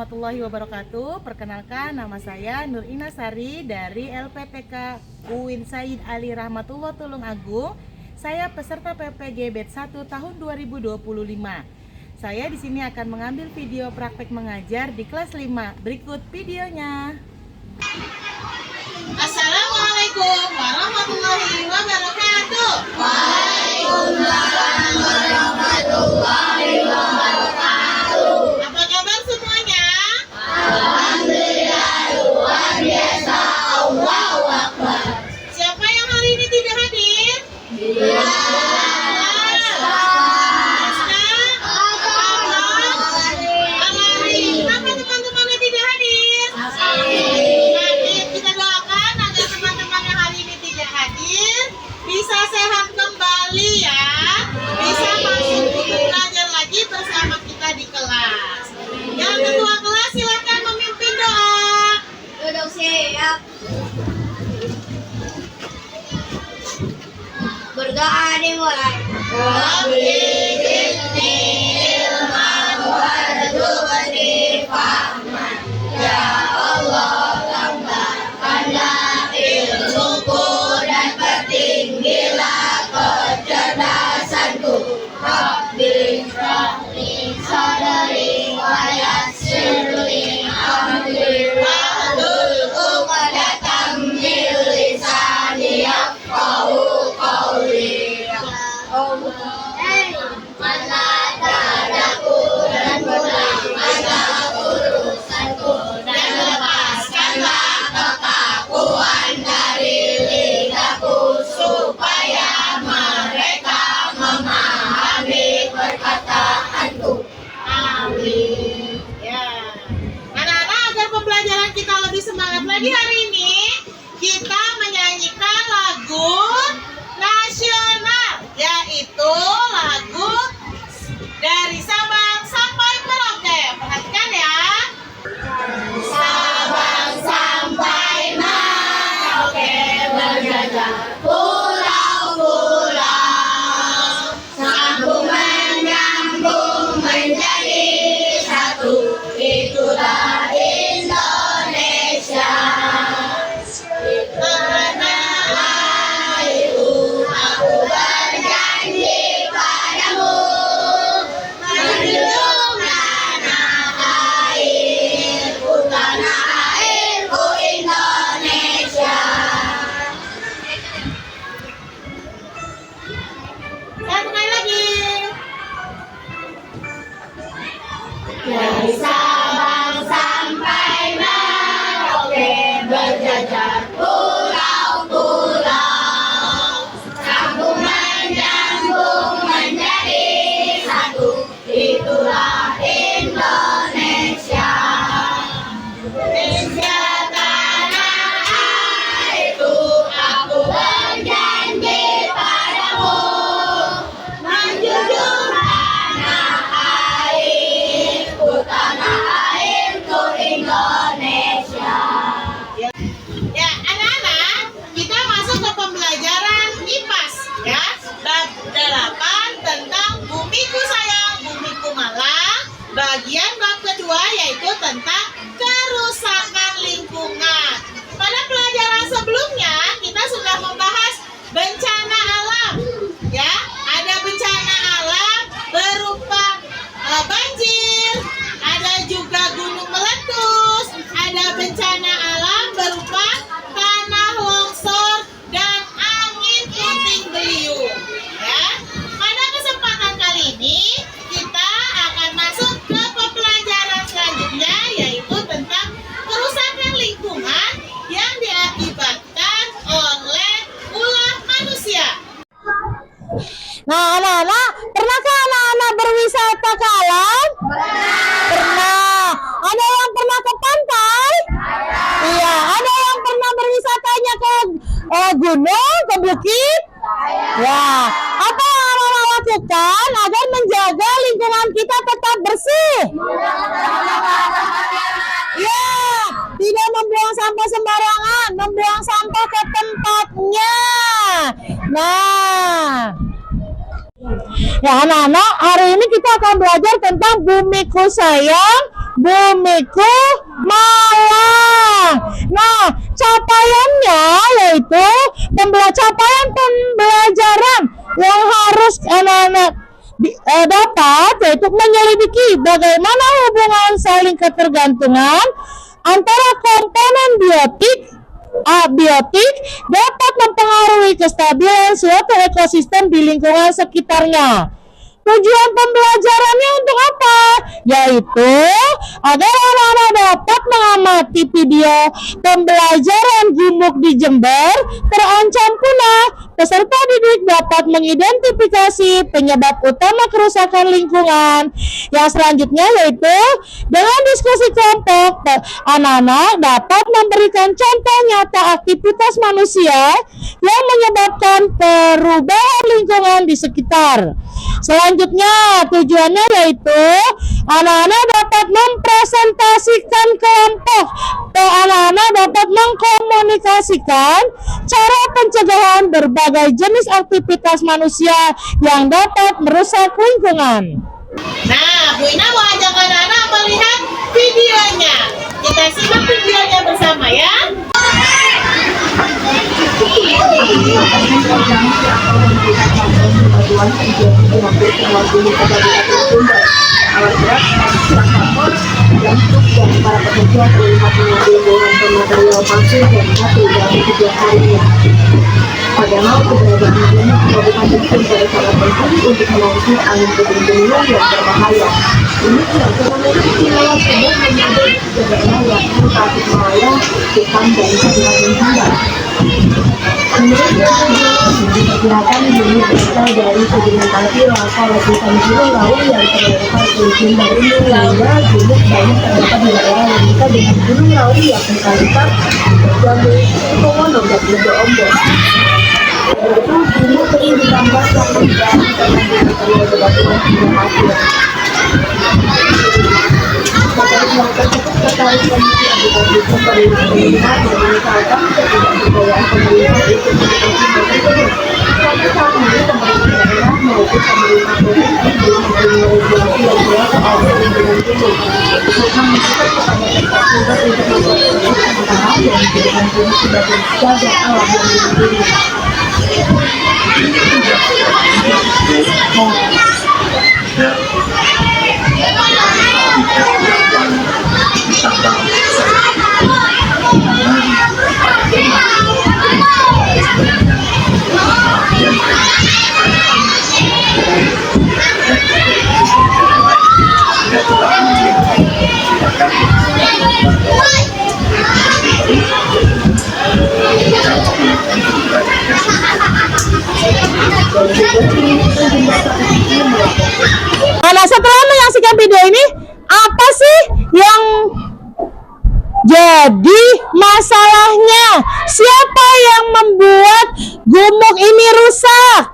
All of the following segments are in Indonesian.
warahmatullahi wabarakatuh. Perkenalkan, nama saya Nur Ina Sari dari LPTK UIN Said Ali Rahmatullah Tulungagung. Saya peserta PPG Batch 1 tahun 2025. Saya di sini akan mengambil video praktek mengajar di kelas 5. Berikut videonya. Assalamualaikum warahmatullahi wabarakatuh. Waalaikumsalam warahmatullahi wabarakatuh. Apa kabar semuanya? Alhamdulillah luar biasa. Allahu Akbar. Siapa yang hari ini tidak hadir? Kenapa teman-temannya tidak hadir? Sakit. Kita doakan agar teman-teman yang hari ini tidak hadir bisa sehat kembali ya, bisa masuk untuk belajar lagi bersama kita di kelas. Yang ketua kelas silakan memimpin doa. Duduk siap. Berdoa dimulai. Rabbi zidni ilman warzuqni fahman. Ya Allah, tambahkanlah ilmuku dan pertinggilah kecerdasanku. Rabbi shrahli sadri wa yassirli amri wahlul 'uqdatam min lisani yafqahu qawli. Mana dadaku dan mudahkanlah urusanku dan lepaskanlah kekakuan dari lidahku supaya mereka memahami perkataanku. Amin. Ya. Anak-anak, agar pembelajaran kita lebih semangat lagi hari ini, kita menyanyikan lagu nasional, yaitu lagu dari Sabang sampai Merauke. Perhatikan ya. Sabang sampai Merauke berjajah pulau-pulau, sambung menyambung menjadi satu, itulah Indonesia. Karena itu aku berjanji padamu, menjunjung tanah airku, tanah airku Indonesia. Satu kali lagi. Dari Sabang sampai Merauke berjajar pulau-pulau, sambung menyambung menjadi satu, itulah Indonesia. Indonesia tanah airku, aku berjanji padamu, menjunjung tanah airku, tanah airku Indonesia. Ya, anak-anak, kita masuk ke pembelajaran IPAS ya. Bab 8 tentang bumiku sayang, bumiku malang. Bagian bab kedua yaitu tentang kerusakan lingkungan. Pada pelajaran sebelumnya kita sudah membahas bencana alam ya. Ada bencana alam berupa banjir, ada juga gunung meletus, ada bencana alam berupa tanah longsor dan angin puting beliung ya. Pada kesempatan kali ini kita akan masuk ke pembelajaran selanjutnya, yaitu tentang kerusakan lingkungan yang diakibatkan oleh ulah manusia. Nah, anak-anak, pernahkah anak-anak berwisata ke alam? Pernah. Ada yang pernah ke pantai? Iya. Ada yang pernah berwisatanya ke gunung, ke bukit? Ya. Apa yang anak-anak lakukan agar menjaga lingkungan kita tetap bersih? Ya, tidak membuang sampah sembarangan, membuang sampah ke tempatnya. Nah, ya anak-anak, hari ini kita akan belajar tentang bumiku sayang, bumiku malang. Nah, capaiannya yaitu capaian pembelajaran yang harus anak-anak dapat, yaitu menyelidiki bagaimana hubungan saling ketergantungan antara komponen abiotik dapat mempengaruhi kestabilan suatu ekosistem di lingkungan sekitarnya. Tujuan pembelajarannya untuk apa? Yaitu agar anak-anak dapat mengamati video pembelajaran gumuk di Jember terancam punah. Peserta didik dapat mengidentifikasi penyebab utama kerusakan lingkungan. Yang selanjutnya yaitu dengan diskusi kelompok, anak-anak dapat memberikan contoh nyata aktivitas manusia yang menyebabkan perubahan lingkungan di sekitar. Selanjutnya tujuannya yaitu anak-anak dapat mempresentasikan kelompok, anak-anak dapat mengkomunikasikan cara pencegahan berbagai jenis aktivitas manusia yang dapat merusak lingkungan. Nah, Bu Ina mau ajak anak-anak melihat videonya. Kita simak videonya bersama ya. Padahal keberadaan ini kabupaten Jember sangat penting untuk mengusir angin puting beliung yang berbahaya. Ini dilakukan oleh wilayah Jember menjadi tiga daerah yakni Tasikmalaya, Kupang, dan Kabupaten Jember. Menurut diperkirakan bumi berasal dari sedimentasi lava letusan gunung Raung yang terletak di Jember ini, sehingga gunung banyak terdapat di daerah yang dekat dengan gunung Raung yakni Kalipat, Jambu, Sukomono, dan Bendo Ombok. Itu gunung sering ditambahkan dengan material bebatuan hingga hasil. Terkait melakukan cukup tertarik kondisi agregasi pemerintah dan menyesalkan ketidakberdayaan pemerintah untuk mengatasi hal tersebut. Sampai saat ini pemerintah daerah maupun pemerintah provinsi belum menerima regulasi yang jelas soal perlindungan gunung. Mereka mendesak kepada pihak Jember untuk memperbaiki pemerintahan yang menjadikan gunung sebagai cagar alam yang dilindungi. Nah, setelah menyaksikan video ini, apa sih yang jadi masalahnya? Siapa yang membuat gumuk ini rusak?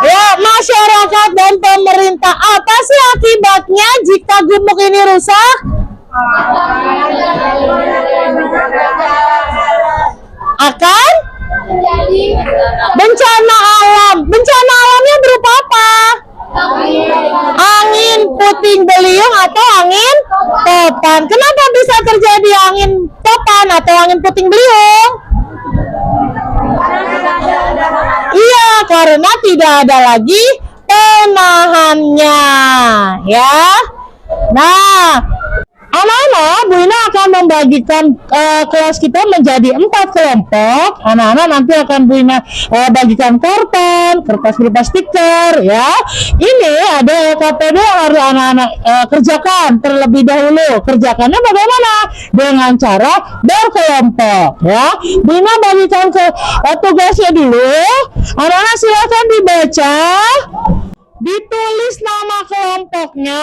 Ya, masyarakat dan pemerintah. Apa sih akibatnya jika gumuk ini rusak? Akan bencana alam. Bencana alamnya berupa apa? Angin puting beliung atau angin topan. Kenapa bisa terjadi angin topan atau angin puting beliung? Iya, karena tidak ada lagi penahannya, ya. Nah, anak-anak, Bu Ina akan membagikan kelas kita menjadi 4 kelompok. Anak-anak nanti akan Bu Ina bagikan karton, kertas stiker, ya. Ini ada KPD yang harus anak-anak kerjakan terlebih dahulu. Kerjakannya bagaimana? Dengan cara berkelompok, ya. Bu Ina bagikan tugasnya dulu. Anak-anak silakan dibaca, ditulis nama kelompoknya.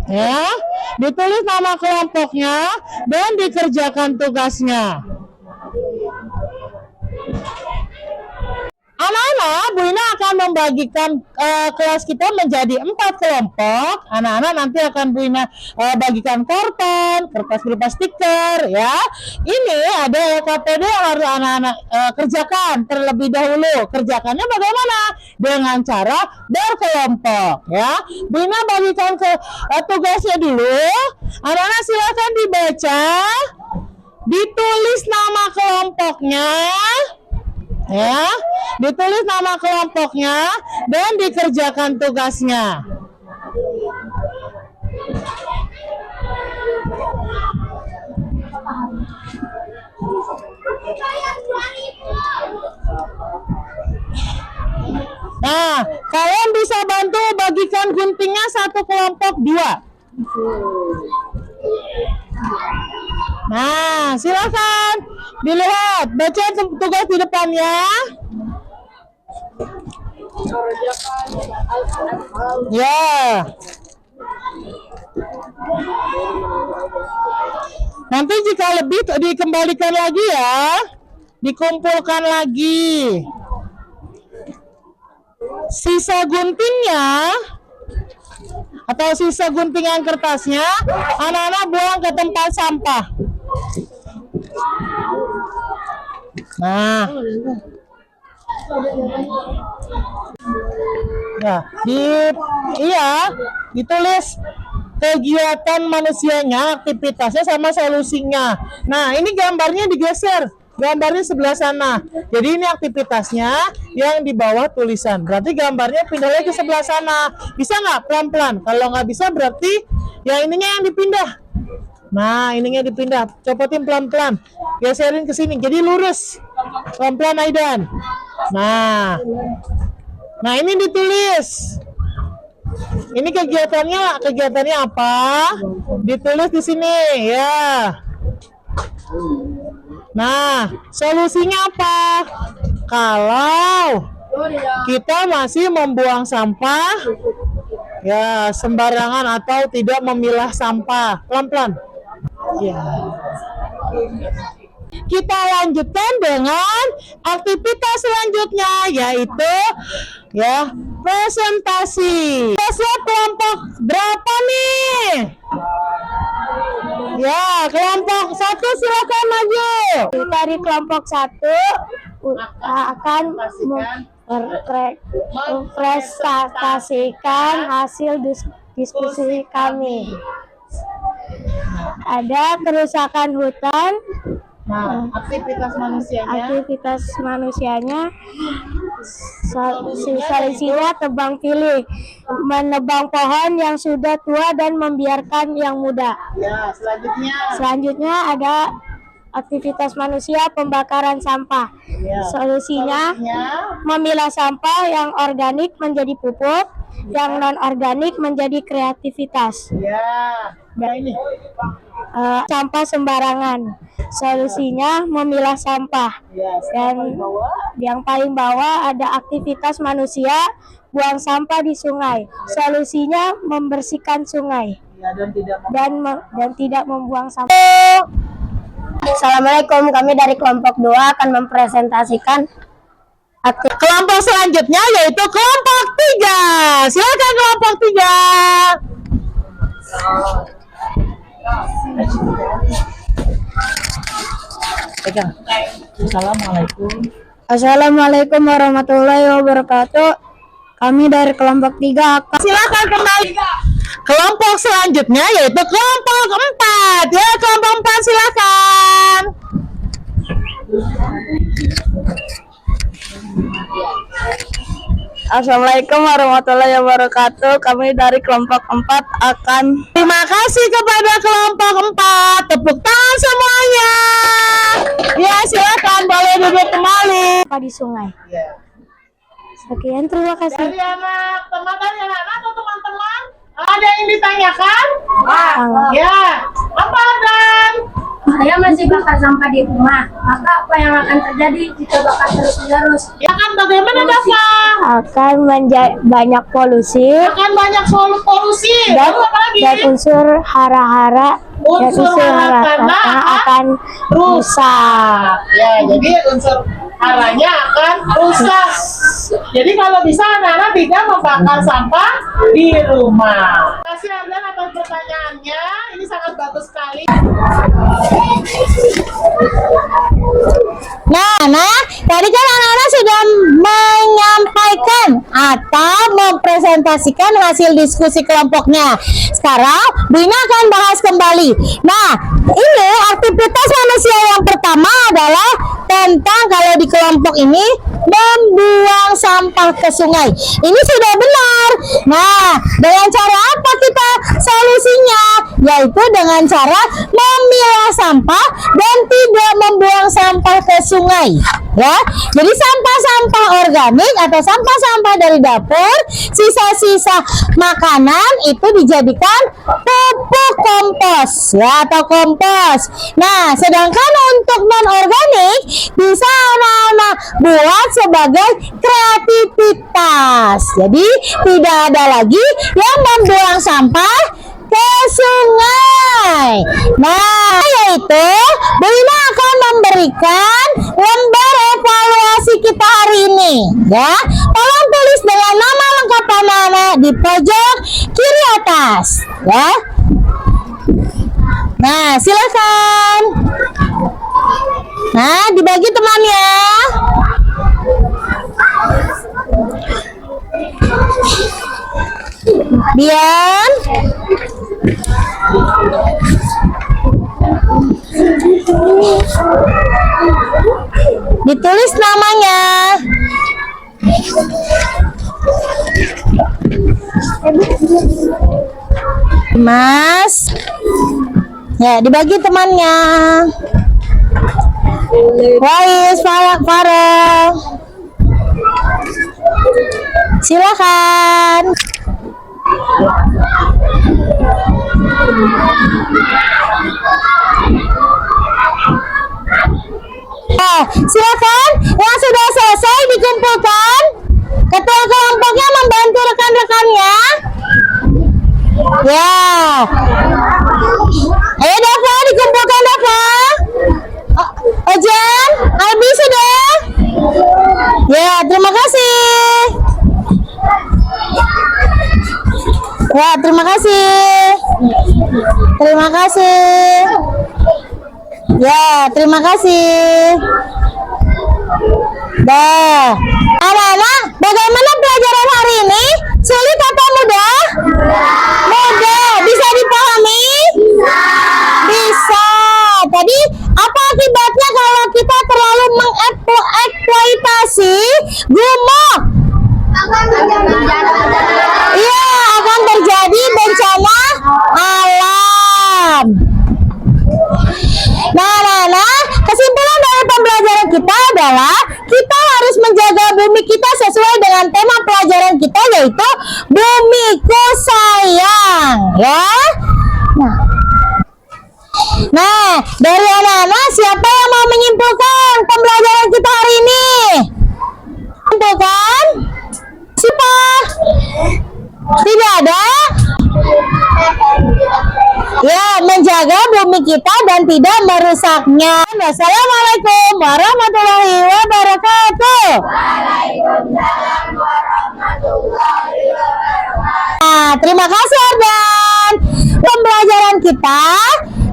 Ya, ditulis nama kelompoknya dan dikerjakan tugasnya. Anak-anak, Bu Ina akan membagikan kelas kita menjadi 4 kelompok. Anak-anak nanti akan Bu Ina bagikan karton, kertas berupa stiker ya. Ini ada LKPD yang harus anak-anak kerjakan terlebih dahulu. Kerjakannya bagaimana? Dengan cara berkelompok ya. Bu Ina bagikan tugasnya dulu. Anak-anak silakan dibaca, ditulis nama kelompoknya ya, ditulis nama kelompoknya dan dikerjakan tugasnya. Nah, kalian bisa bantu bagikan guntingnya satu kelompok 2. Nah, silakan dilihat, baca tugas di depannya. Ya. Nanti jika lebih dikembalikan lagi ya, dikumpulkan lagi. Sisa guntingnya atau sisa guntingan kertasnya anak-anak buang ke tempat sampah. Nah, ya, ditulis kegiatan manusianya, aktivitasnya sama solusinya. Nah, ini gambarnya digeser. Gambarnya sebelah sana. Jadi ini aktivitasnya yang di bawah tulisan. Berarti gambarnya pindah lagi ke sebelah sana. Bisa nggak pelan-pelan? Kalau nggak bisa berarti ya ininya yang dipindah. Nah, ininya dipindah. Copotin pelan-pelan. Geserin ke sini. Jadi lurus. Pelan-pelan Aidan. Nah, ini ditulis. Ini kegiatannya apa? Ditulis di sini ya. Nah, solusinya apa? Kalau kita masih membuang sampah ya sembarangan atau tidak memilah sampah, pelan-pelan. Ya. Kita lanjutkan dengan aktivitas selanjutnya yaitu ya presentasi. Siap kelompok berapa nih? Ya, kelompok 1 silakan maju. Dari kelompok 1 akan mempresentasikan hasil diskusi kami. Ada kerusakan hutan. Nah, aktivitas manusianya solusinya tebang pilih, menebang pohon yang sudah tua dan membiarkan yang muda. ya, Selanjutnya ada aktivitas manusia pembakaran sampah. ya. Solusinya memilah sampah yang organik menjadi pupuk, yang non organik menjadi kreativitas. Ya. Nah, ini Sampah sembarangan. Solusinya memilah sampah. ya, Dan yang paling bawah ada aktivitas manusia buang sampah di sungai. Solusinya membersihkan sungai ya, dan tidak membuang sampah. Assalamualaikum, kami dari kelompok 2 akan mempresentasikan kelompok selanjutnya yaitu kelompok 3. Silakan kelompok 3. Pegang. Assalamualaikum warahmatullahi wabarakatuh. Kami dari kelompok 3 akan Silakan kembali. Kelompok selanjutnya yaitu kelompok 4. Ya, kelompok 4 silakan. Assalamualaikum warahmatullahi wabarakatuh. Kami dari kelompok 4 akan Terima kasih kepada kelompok 4. Tepuk tangan semuanya. Ya, silakan boleh duduk kembali. di sungai. Sekian, terima kasih. Dari anak-anak atau teman-teman, ada yang ditanyakan? Ya, apa Dan? Saya masih bakar sampah di rumah. Maka apa yang akan terjadi jika bakar terus-menerus? Ya kan, bagaimana Dava? Akan banyak polusi Akan banyak polusi. dan, Lalu apa lagi? dan unsur hara-hara Unsur hara tanah akan rusak. Ya, jadi unsur arahnya akan rusak. Jadi kalau bisa anak-anak tidak membakar sampah di rumah. Terima kasih Ardan atas pertanyaannya. Ini sangat bagus sekali. Nah, tadi kan anak-anak sudah menyampaikan atau mempresentasikan hasil diskusi kelompoknya. Sekarang Bu Ina akan bahas kembali. Nah, ini aktivitas manusia yang pertama adalah tentang kalau di kelompok ini membuang sampah ke sungai. Ini sudah benar. Nah, dengan cara apa kita solusinya? Yaitu dengan cara memilah sampah dan tidak membuang sampah ke sungai. Ya, jadi sampah-sampah organik atau sampah-sampah dari dapur, sisa-sisa makanan itu dijadikan pupuk kompos, ya, atau kompos. Nah, sedangkan untuk non-organik bisa anak-anak buat sebagai kreativitas. Jadi tidak ada lagi yang membuang sampah ke sungai. Nah, yaitu Bu Ina akan memberikan lembar evaluasi kita hari ini, ya. Tolong tulis dengan nama lengkap anak-anak di pojok kiri atas, ya. Nah, silakan. Nah, dibagi temannya. Bian. Ditulis namanya. Mas. Ya, dibagi temannya. Wais, Farah. Silakan. Silakan yang sudah selesai dikumpulkan. Ketua kelompoknya membantu rekan-rekannya. Ya. Ayo Dava, dikumpulkan Dava. Ojan, Albi sudah. Ya, terima kasih. Ya, terima kasih. Terima kasih. Ya, terima kasih. Dah. Anak-anak, bagaimana pelajaran hari ini? Sulit atau mudah? Mudah. Bisa dipahami? Bisa. Tadi apa akibatnya kalau kita terlalu mengeksploitasi gumuk? Iya, akan terjadi bencana alam. Nah, kesimpulan dari pembelajaran kita adalah kita harus menjaga bumi kita sesuai dengan tema pelajaran kita, yaitu Bumiku Sayang, ya. Nah, dari anak-anak siapa yang mau menyimpulkan pembelajaran kita hari ini? Menyimpulkan? Siapa? Tidak ada? Ya, menjaga bumi kita dan tidak merusaknya. Wassalamualaikum warahmatullahi wabarakatuh. Waalaikumsalam warahmatullahi wabarakatuh. Nah, terima kasih Ardan. Pembelajaran kita,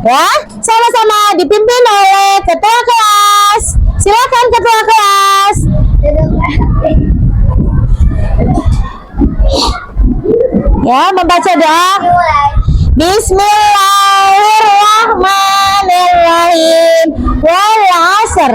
ya, sama-sama dipimpin oleh ketua kelas. Silakan ketua kelas. Ya, membaca doa. Bismillahirrahmanirrahim. Wal 'asr.